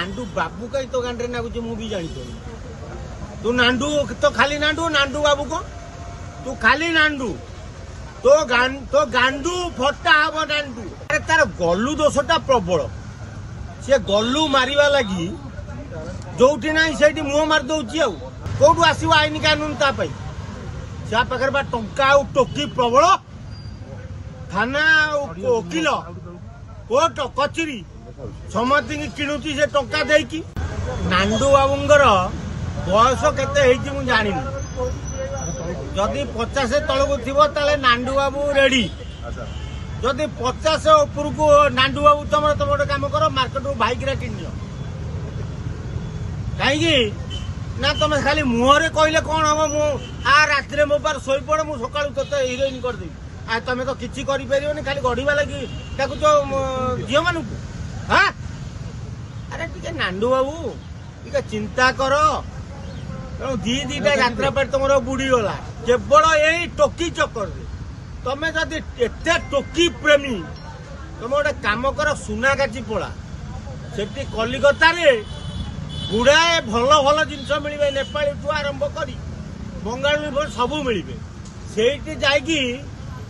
नांडू बाबू कहीं तो गांडे नागुचे मु भी जानी तू नांडू तो खाली नांडू नांडू बाबू को तू खाली नांडू तो गांडू फटा हम नांडू अरे तार गलु दोषटा प्रबल सी गलु मारिबा लगी जोठी ना से मुह मार दौची कौटू आसो आईन कानून से पाखे बा टंका टोकी प्रबल थाना वकिल कोर्ट कचेरी समस्त किणुची से टंका देकी नांडू बाबूंगर बयस केते जानी जदि 50 तलक थी नांडू बाबू रेडी जदि 50 ऊपर को नांडू बाबू तुम गोटे कम कर मार्केट भाईक किन कहीं ना तुम खाली मुहरे कहले कौन हम राति मो पार शोपड़ मु सका ते हिरोइन करदेवी आ तुम तो किसी कर खाली गढ़ा लगी झील मान हाँ अरे टे नांडू बाबू टे चिंता कर दीटा यात्रा पर तुम बुड़ी गला केवल यही टोकी चक्कर तुम जदि एत टोकी प्रेमी तुम गोटे कम कर सुनागाची पड़ा से कलिकता गुड़ाए भल भल जिनस मिले नेपाली ठू आरंभ कर बंगाली सबू मिले से जाकि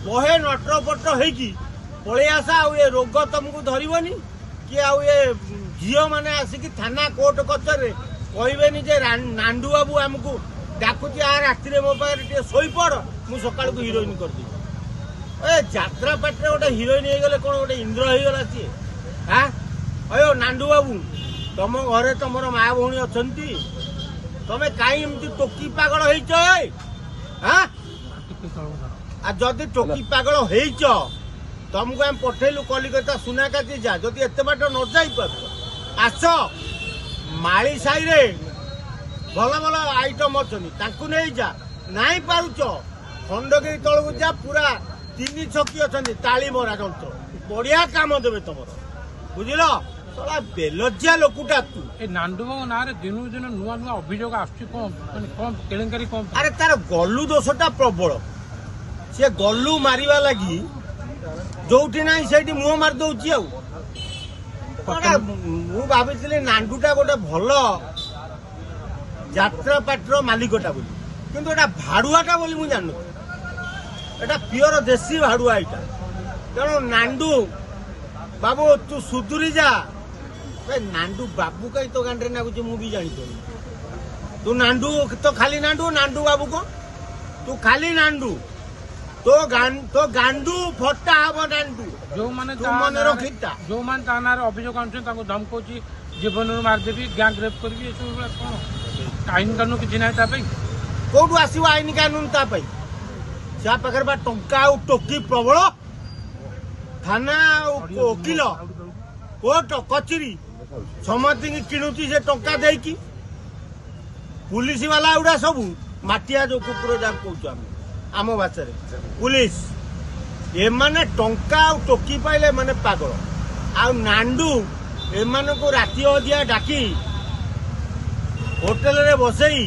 बहे नटरपट होगी पलि आस आ रोग तुमको धरबनी कि झील मैंने आसिक थाना कोर्ट कचर कहबेनि जे नांडू बाबू आमको डाकुची राति मो पाखे शोपड़ मु सका हिरोइन करदेवी यात्रा पाटे गोटे हिरोइन हो गले कौन गोटे इंद्र हो गला सी हाँ अयो नांडू बाबू तुम घरे तुम माँ भौणी अच्छा तुम कहीं टोकी पागल जदि टोकी पागल तुमको आम पठेलु कलिकता सुनाकाती जा जदि एत बाट न जापर आस माली साई रे भल भल आइटम अच्छा नहीं जा नाई पारुच खंडगिरी तलू जा पूरा 3 छकी अच्छा ताली मरा जंत्र बढ़िया काम देवे तुम बुझल बेलजिया लोकटा तू नांडू बाबू ना दिन दिन नुआ नुआ अभियोग आसुरी कौन अरे तार गलु दोषटा प्रबल सी गलु मारिबा लगी जोठी ना से मुह मार दौची मु भाई नांडूटा गोटे भल यात्रा पाटर मालिकटा बोली किंतु एटा भाड़ुआटा बोली मु जान एटा प्योर देसी भाड़ुआ एटा तेणु नांडू बाबू तू सुधुरी जा नांडू बाबू कहीं तो गांडे नागुचे मु भी जानी तू नांडू तो खाली नांडू नांडू बाबू को तू खाली नांडू तो गांडू फटा हम नांडू जो माने रखीता जो माने अभियोग आनु धमकाउची जीवन मारदेवी गैंग रेप करी कौन आईन कानून किसी ना कौटू आसो आईन कानून से पाखे बा टंका टोकी प्रबल थाना वकिल कोर्ट कचेरी समस्त किणुची से टंका देकी पुलिस वाला गुड़ा सब माटिया जो कुकुर जहाँ कौन आम भाषा पुलिस एमाने टंका टोकी पाइले माने पागल आ नांडू एमान को राति अधिया डाकी होटेल रे बसई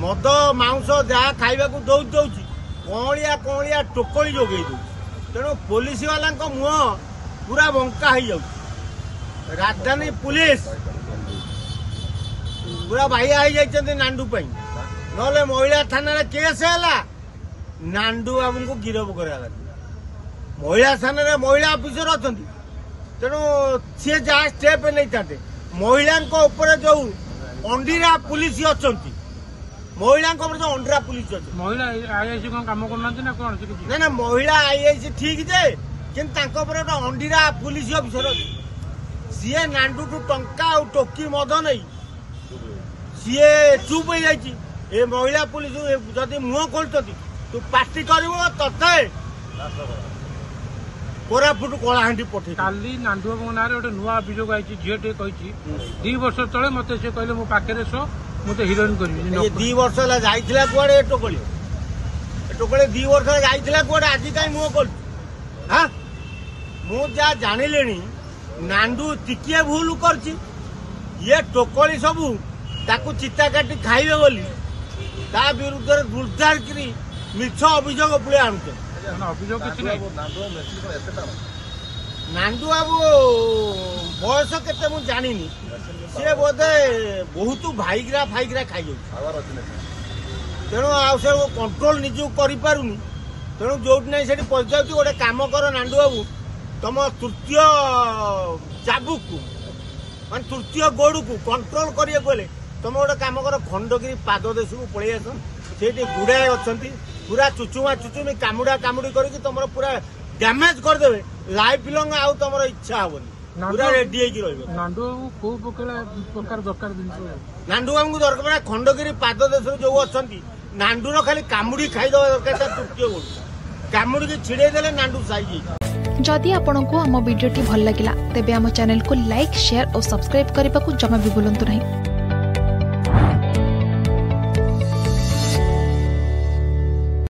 मद मांस जहाँ खाइबा दौची कौलिया टोकली जोगे तेणु पुलिस वाला मुह पूरा बंका हो जाऊँ राजधानी पुलिस पूरा बाह्या हो नांडू ना महिला थाना केस है नांडू बाबू को गिरफ करा महिला थाना महिला अफिसर अच्छा तेणु सी जहाँ स्टेप नहीं था महिला जो अंडीरा पुलिस अच्छा महिला जो अंडीरा पुलिस अच्छा महिला आईआईसी कौन काम करना कौन ना महिला आईआईसी ठीक जे कि अंडीरा पुलिस अफिसर अच्छे सी नांडू टू टंका टोकी मद नहीं सी चुप हो जाए महिला पुलिस जदि मुह खोलते तू पार्टी कर कोरापुट कलाहांडी पठे काली नांडू बाबू ना गोटे नुआ अभियोग आई झीटे कही 2 वर्ष तले मत से कहले मो पाखे सो मुझे हिरोइन कर 2 वर्ष है कुआड़े टोकली 2 वर्ष जाइला कुआड़े आज कहीं मुह खोल हाँ मुझा जानिले नांडू टिकिए भूल कर ये टोकली सबू ताकू चिता काटी खाइबे बोली ता विरुद्ध गुरदार करी मिछ अभियोग पुले आनुचे अभियोग किसी नहीं नांदू बाबू बयस केते मु जानिनी सी बोधे बहुत भाईग्रा फाइग्रा खाई तेणु से कंट्रोल निजू करें तेणु जो ना से पहुंचा गोटे कम कर नांदू बाबू तुम तृतीय चाबुक मान तृतीय गोड़ को कंट्रोल करें तुम गोटे कम कर खंडगिरी पाद देश को पलि आस से गुड़ाए अच्छा पूरा चुचुमा चुचुमी कामुड़ा कामुड़ी करके तुम पूरा डैमेज करदे लाइफ लंग आउ तुम इच्छा हेनी पूरा रेडी होगी नांडू को प्रकार दरकार जिनिस नांडू बाबू दरकार खंडगिरी पाद देश जो अच्छा नांडूर खाली कामुड़ी खाईदवा दरकार तृतीय गोड़ कामुड़ी की छिड़े देले नांडू साइज जदि आपंक आम भिडी भल लगा तेब आम चैनल को लाइक शेयर और सब्सक्राइब करने को जमा भी भूलु नहीं।